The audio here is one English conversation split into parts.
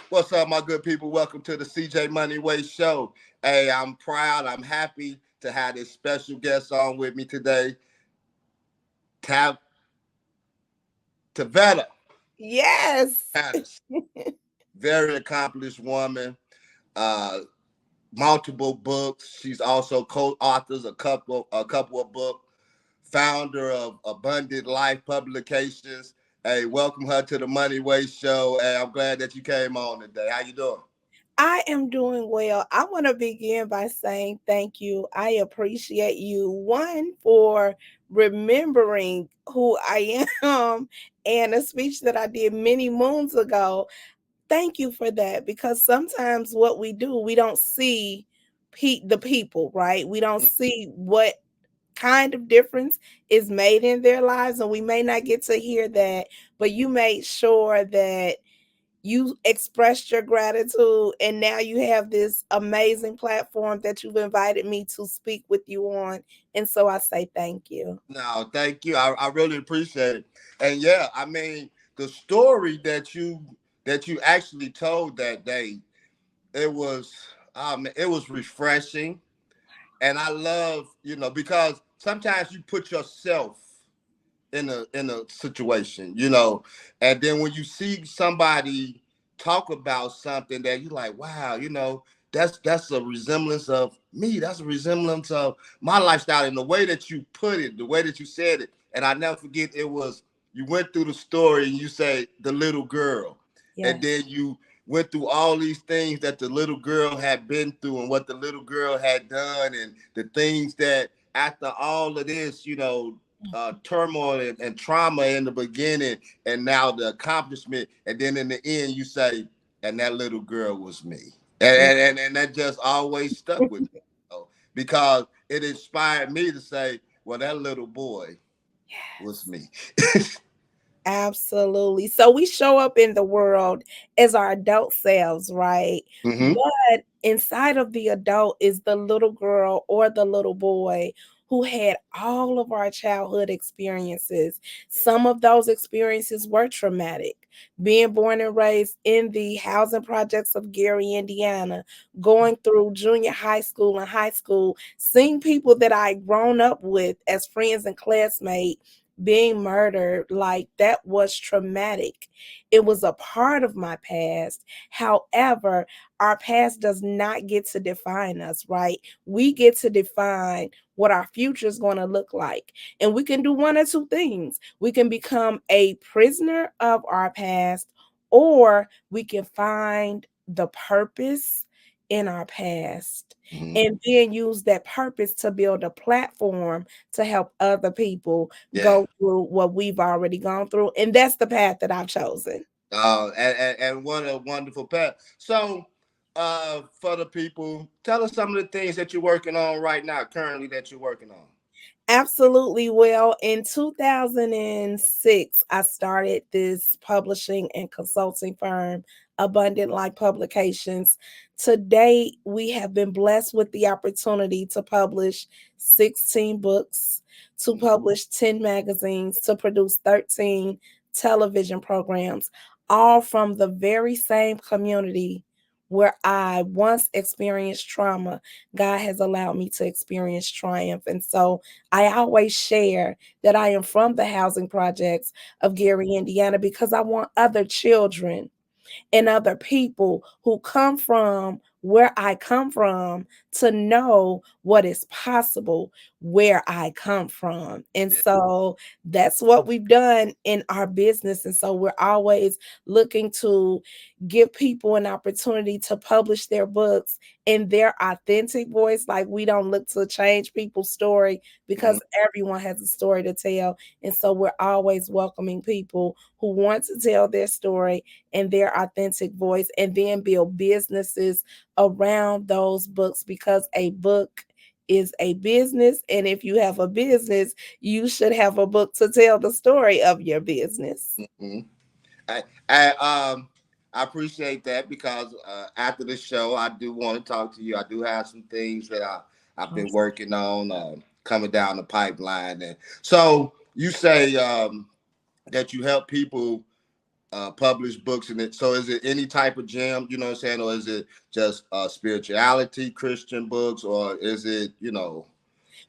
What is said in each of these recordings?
What's up, my good people? Welcome to the CJ Moneyway Show. Hey, I'm proud. I'm happy to have this special guest on with me today, Tav- Tavetta Yes. Patterson. Very accomplished woman. Uh, Multiple books. She's also co-authors a couple of books. Founder of Abundant Life Publications. Hey, welcome her to the Moneyway Show. Hey, I'm glad that you came on today. How you doing? I am doing well. I want to begin by saying thank you. I appreciate you, one, for remembering who I am and a speech that I did many moons ago. Thank you for that because sometimes what we do, we don't see the people, right? We don't see what kind of difference is made in their lives, and we may not get to hear that, but you made sure that you expressed your gratitude, and now you have this amazing platform that you've invited me to speak with you on. And so I say thank you. No, thank you. I really appreciate it. And yeah, I mean the story that you actually told that day, it was it was refreshing. And I love, because sometimes you put yourself in a situation, and then when you see somebody talk about something that you like, wow, that's a resemblance of me. That's a resemblance of my lifestyle. And the way that you put it, the way that you said it, and I never forget, it was you went through the story and you say the little girl, and Yes. then you went through all these things that the little girl had been through and what the little girl had done and the things that after all of this, turmoil and trauma in the beginning, and now the accomplishment, and then in the end, you say, "And that little girl was me," and that just always stuck with me, because it inspired me to say, "Well, that little boy was Yes. me." Absolutely. So we show up in the world as our adult selves, right? Hmm. But inside of the adult is the little girl or the little boy who had all of our childhood experiences. Some of those experiences were traumatic. Being born and raised in the housing projects of Gary, Indiana, going through junior high school and high school, seeing people that I grown up with as friends and classmates being murdered, like that was traumatic. It was a part of my past. However, our past does not get to define us, right? We get to define what our future is going to look like. And we can do one or two things. We can become a prisoner of our past, or we can find the purpose in our past Hmm. and then use that purpose to build a platform to help other people Yeah. go through what we've already gone through. And that's the path that I've chosen. And what a wonderful path. So, for the people, tell us some of the things that you're working on right now, currently that you're working on. Absolutely. Well, in 2006, I started this publishing and consulting firm, Abundant Life Publications. Today, we have been blessed with the opportunity to publish 16 books, to publish 10 magazines, to produce 13 television programs, all from the very same community where I once experienced trauma. God has allowed me to experience triumph. And so, I always share that I am from the housing projects of Gary, Indiana, because I want other children and other people who come from where I come from to know what is possible where I come from. And Yeah. so that's what we've done in our business. And so we're always looking to give people an opportunity to publish their books in their authentic voice. Like, we don't look to change people's story Mhm. because everyone has a story to tell. And so we're always welcoming people who want to tell their story in their authentic voice and then build businesses around those books, because a book is a business. And if you have a business, you should have a book to tell the story of your business. Mhm. I, I appreciate that because after the show, I do want to talk to you. I do have some things that I've been Awesome. working on coming down the pipeline. And so you say that you help people published books in it. So is it any type of jam, you know what I'm saying? Or is it just spirituality, Christian books, or is it, you know?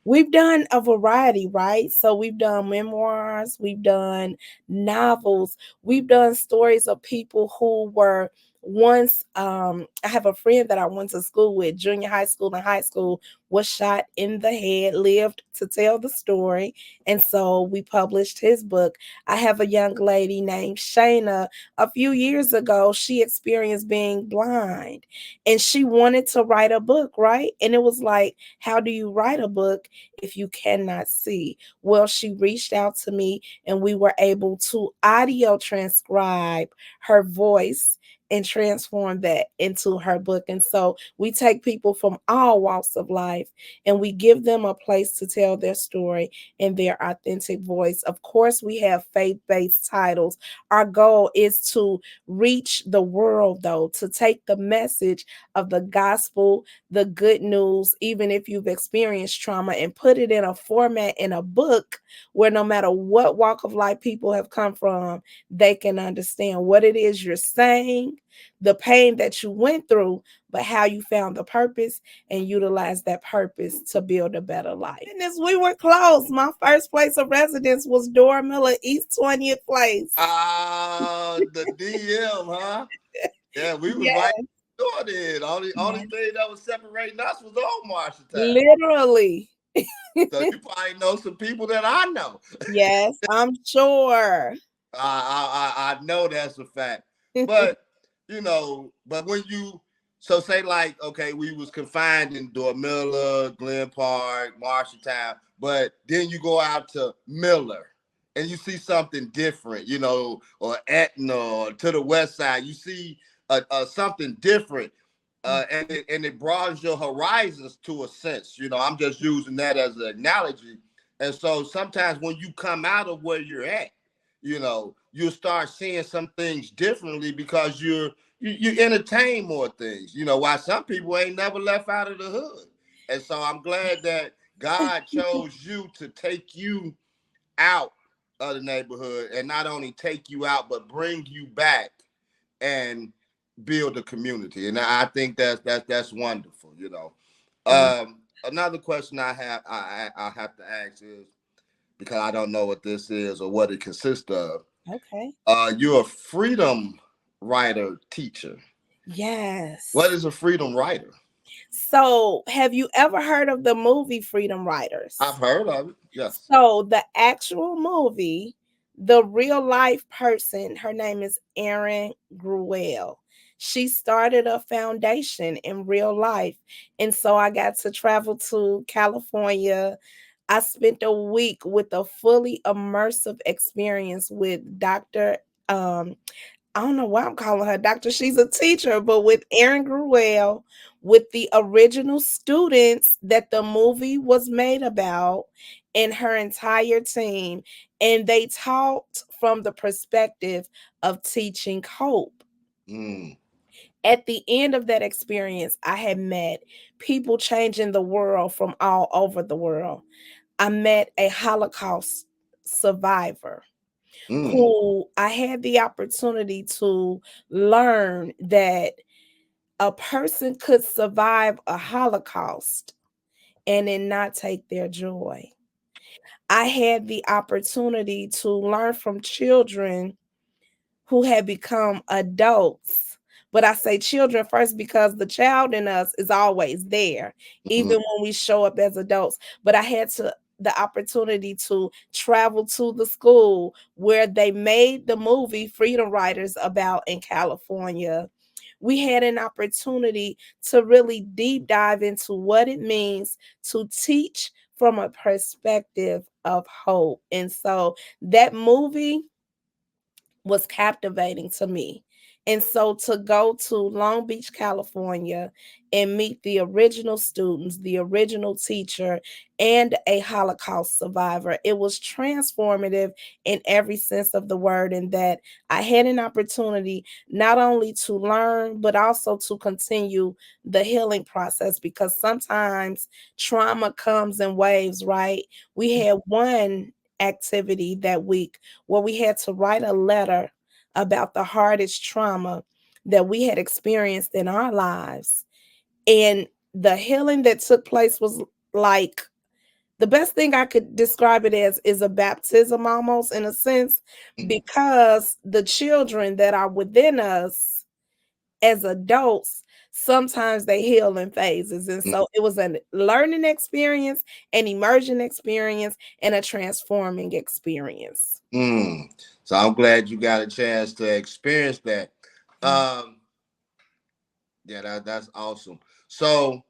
We've done a variety, right? So we've done memoirs, we've done novels, we've done stories of people who were once I have a friend that I went to school with, junior high school and high school, was shot in the head, lived to tell the story, and so we published his book. I have a young lady named Shayna. A few years ago, she experienced being blind and she wanted to write a book, right? And it was like, how do you write a book if you cannot see? Well, she reached out to me and we were able to audio transcribe her voice and transform that into her book. And so we take people from all walks of life and we give them a place to tell their story in their authentic voice. Of course, we have faith based titles. Our goal is to reach the world, though, to take the message of the gospel, the good news, even if you've experienced trauma, and put it in a format in a book where no matter what walk of life people have come from, they can understand what it is you're saying, the pain that you went through, but how you found the purpose and utilize that purpose to build a better life. And as we were close, my first place of residence was Dora Miller, East 20th Place. The DM, huh? Yeah, we was right Yes, door there. Only yes, thing that was separating us was old Marshalltown. literally. So you probably know some people that I know. Yes, I'm sure. I know that's a fact. But you know, but when you so say like, okay, we was confined in Dormilla, Glen Park, Marshalltown, but then you go out to Miller and you see something different, you know, or Etna or to the west side, you see something different. And it broadens your horizons to a sense. You know, I'm just using that as an analogy. And so sometimes when you come out of where you're at, you know, you'll start seeing some things differently because you entertain more things. You know, why some people ain't never left out of the hood. And so I'm glad that God chose you to take you out of the neighborhood and not only take you out, but bring you back and build a community. And I think that's wonderful, you know. Another question I have to ask is, because I don't know what this is or what it consists of. Okay. You're a freedom writer teacher. What Yes. is a freedom writer? So, have you ever heard of the movie Freedom I've Writers? heard of it. Yes. So, the actual movie, the real life person, her name is Erin Gruelle. She started a foundation in real life. And so I got to travel to California. I spent a week with a fully immersive experience with Dr. I don't know why I'm calling her doctor. She's a teacher, but with Erin Gruelle, with the original students that the movie was made about, and her entire team. And they taught from the perspective of teaching hope. Mm, At the end of that experience, I had met people changing the world from all over the world. I met a Holocaust survivor mm, who I had the opportunity to learn that a person could survive a Holocaust and then not take their joy. I had the opportunity to learn from children who had become adults. But I say children first because the child in us is always there, mm, even when we show up as adults. But I had the opportunity to travel to the school where they made the movie Freedom Writers about in California. We had an opportunity to really deep dive into what it means to teach from a perspective of hope. And so that movie was captivating to me. And so to go to Long Beach, California, and meet the original students, the original teacher, and a Holocaust survivor, it was transformative in every sense of the word, in that I had an opportunity not only to learn, but also to continue the healing process, because sometimes trauma comes in waves, right? We had one activity that week where we had to write a letter about the hardest trauma that we had experienced in our lives. And the healing that took place was like, the best thing I could describe it as is a baptism almost, in a sense, because the children that are within us as adults, sometimes they heal in phases. And so it was a learning experience, an immersion experience, and a transforming experience. Mm. So I'm glad you got a chance to experience that. Um, yeah, that's awesome. So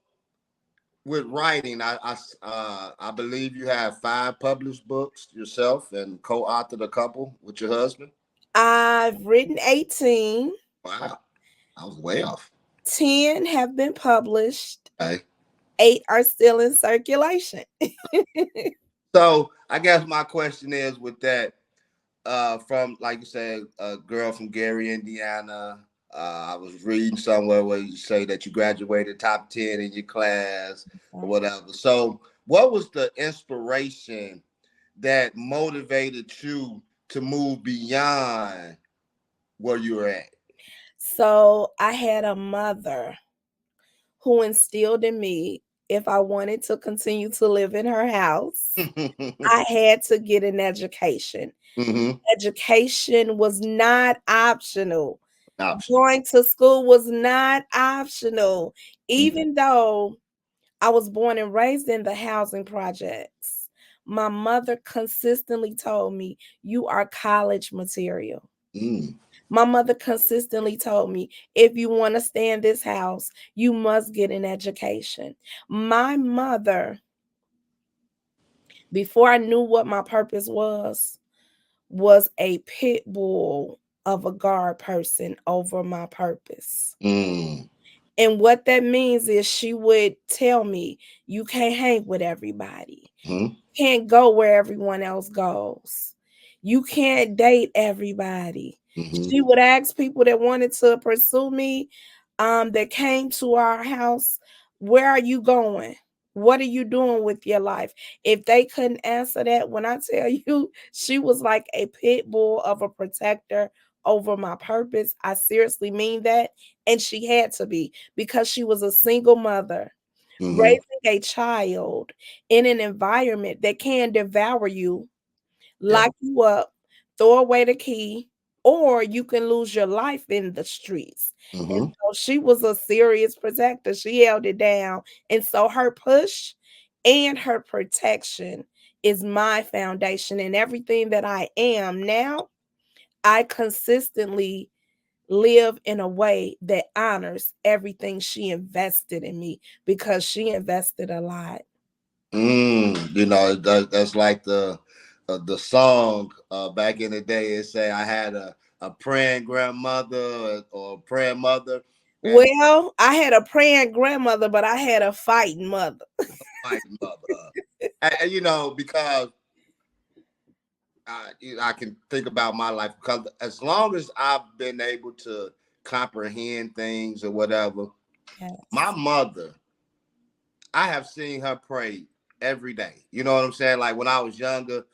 with writing, I believe you have 5 published books yourself and co-authored a couple with your husband. I've written 18. Wow, I was way off. 10 have been published. Okay. 8 are still in circulation. So I guess my question is with that, from like you said, a girl from Gary, Indiana. I was reading somewhere where you say that you graduated top 10 in your class or whatever. So what was the inspiration that motivated you to move beyond where you were at? So I had a mother who instilled in me, if I wanted to continue to live in her house, I had to get an education. Mm-hmm. Education was not optional. Optional. Going to school was not optional, Mm-hmm. even though I was born and raised in the housing projects. My mother consistently told me, "You are college material." Mm-hmm. My mother consistently told me, if you want to stay in this house, you must get an education. My mother, before I knew what my purpose was a pit bull of a guard person over my purpose. Mm-hmm. And what that means is she would tell me, you can't hang with everybody. Can't go where everyone else goes. You can't date everybody. Mm-hmm. She would ask people that wanted to pursue me, that came to our house, where are you going? What are you doing with your life? If they couldn't answer that, when I tell you, she was like a pit bull of a protector over my purpose. I seriously mean that. And she had to be, because she was a single mother Mm-hmm. raising a child in an environment that can devour you, Yeah. lock you up, throw away the key, or you can lose your life in the streets. And Mm-hmm. so she was a serious protector. She held it down. And so her push and her protection is my foundation. And everything that I am now, I consistently live in a way that honors everything she invested in me, because she invested a lot. You know, that's like the song back in the day. It say I had a praying grandmother or a praying mother, and Well, I had a praying grandmother, but I had a fighting mother. my mother. And, you know, because I can think about my life, because as long as I've been able to comprehend things or whatever, my Yes. mother, I have seen her pray every day. You know what I'm saying? Like when I was younger,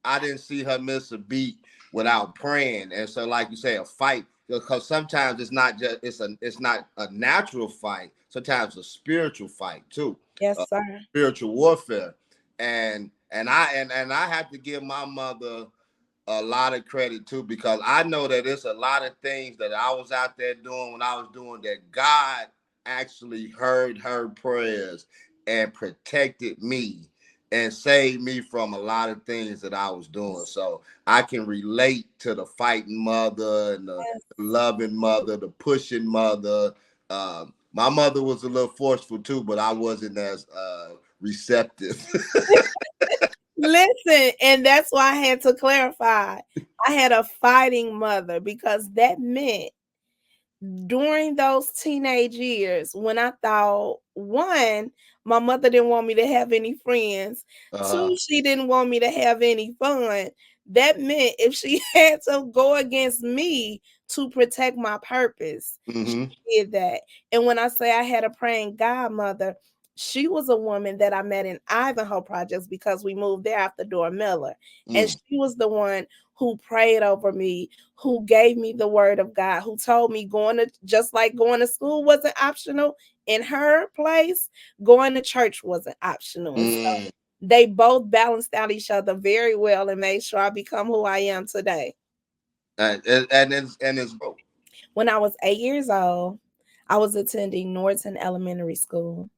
I didn't see her miss a beat without praying. And so, like you say, a fight, because sometimes it's not a natural fight. Sometimes a spiritual fight too, Yes, uh, sir. spiritual warfare. And I have to give my mother a lot of credit too, because I know that it's a lot of things that I was out there doing when I was doing that God actually heard her prayers and protected me and saved me from a lot of things that I was doing. So I can relate to the fighting mother and the loving mother, the pushing mother. My mother was a little forceful too, but I wasn't as receptive. Listen, and that's why I had to clarify. I had a fighting mother, because that meant during those teenage years when I thought, one, my mother didn't want me to have any friends, Uh-huh. two, she didn't want me to have any fun. That meant if she had to go against me to protect my purpose, she Mm-hmm. did that. And when I say I had a praying godmother, She was a woman that I met in Ivanhoe Projects because we moved there after Dora Miller. And Mm, she was the one who prayed over me, who gave me the word of God, who told me just like going to school wasn't optional in her place, going to church wasn't optional. And so mm. they both balanced out each other very well and made sure I become who I am today. And it's growth. When I was 8 years old, I was attending Norton Elementary School.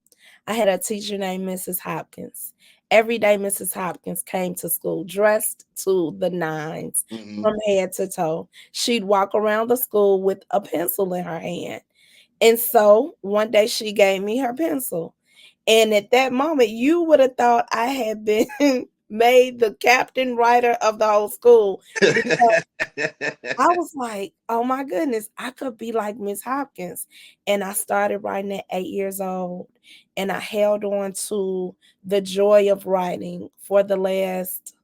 I had a teacher named Mrs. Hopkins. Every day, Mrs. Hopkins came to school dressed to the nines Hmm. from head to toe. She'd walk around the school with a pencil in her hand. And so one day she gave me her pencil. And at that moment, you would have thought I had been made the captain writer of the whole school because I was like, oh my goodness, I could be like Miss Hopkins. And I started writing at 8 years old. And I held on to the joy of writing for the last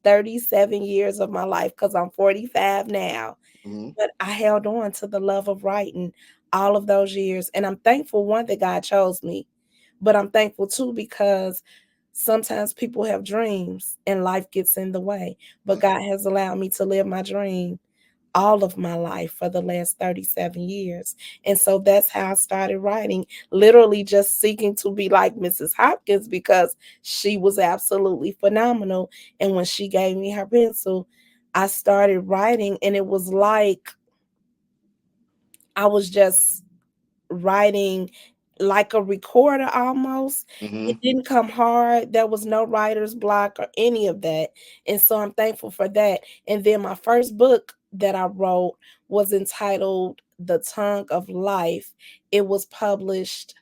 37 years of my life because I'm 45 now. Hmm. But I held on to the love of writing all of those years. And I'm thankful, one, that God chose me. But I'm thankful too because sometimes people have dreams and life gets in the way. But God has allowed me to live my dream all of my life for the last 37 years. And so that's how I started writing, literally just seeking to be like Mrs. Hopkins because she was absolutely phenomenal. And when she gave me her pencil, I started writing, and it was like I was just writing like a recorder almost. It Hmm. didn't come hard. There was no writer's block or any of that. And so I'm thankful for that. And then my first book that I wrote was entitled The Tongue of Life. It was published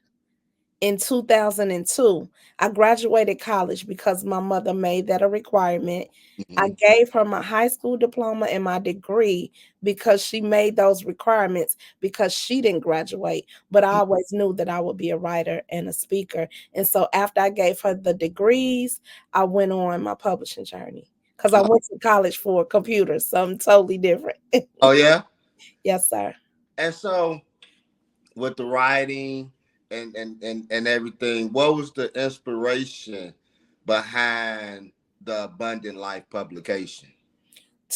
in 2002. I graduated college because my mother made that a requirement. I Hmm. gave her my high school diploma and my degree because she made those requirements because she didn't graduate. But I always knew that I would be a writer and a speaker. And so after I gave her the degrees, I went on my publishing journey because I went to college for computers, something totally different. Oh yeah. Yes, sir. And so with the writing and everything, what was the inspiration behind the Abundant Life publication?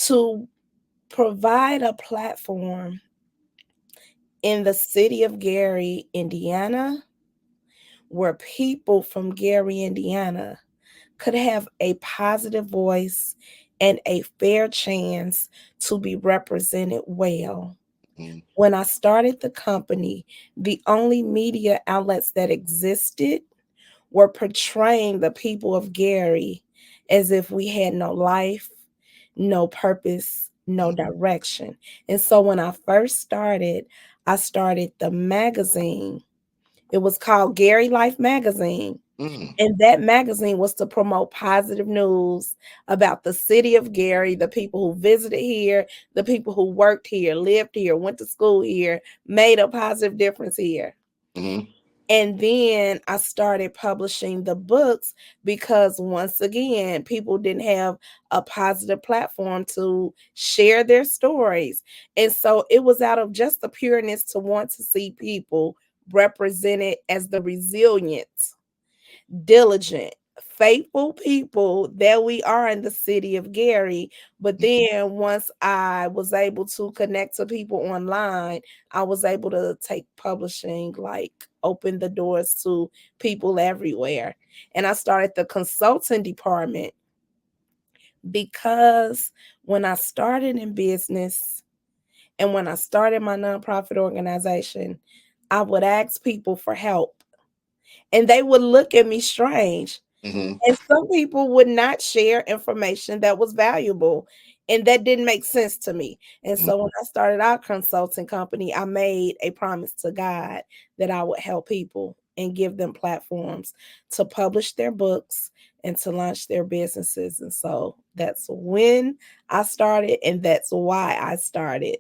To provide a platform in the city of Gary, Indiana, where people from Gary, Indiana could have a positive voice and a fair chance to be represented well. Mm-hmm. When I started the company, the only media outlets that existed were portraying the people of Gary as if we had no life, no purpose, no direction. And so when I started the magazine. It was called Gary Life Magazine. Mm-hmm. And that magazine was to promote positive news about the city of Gary, the people who visited here, the people who worked here, lived here, went to school here, made a positive difference here. Mm-hmm. And then I started publishing the books because once again, people didn't have a positive platform to share their stories. And so it was out of just the pureness to want to see people represented as the resilient, diligent, faithful people that we are in the city of Gary. But then once I was able to connect to people online, I was able to take publishing, like open the doors to people everywhere. And I started the consulting department because when I started in business and when I started my nonprofit organization, I would ask people for help and they would look at me strange. Mm-hmm. And some people would not share information that was valuable. And that didn't make sense to me. And so when I started our consulting company, I made a promise to God that I would help people and give them platforms to publish their books and to launch their businesses. And so that's when I started, and that's why I started.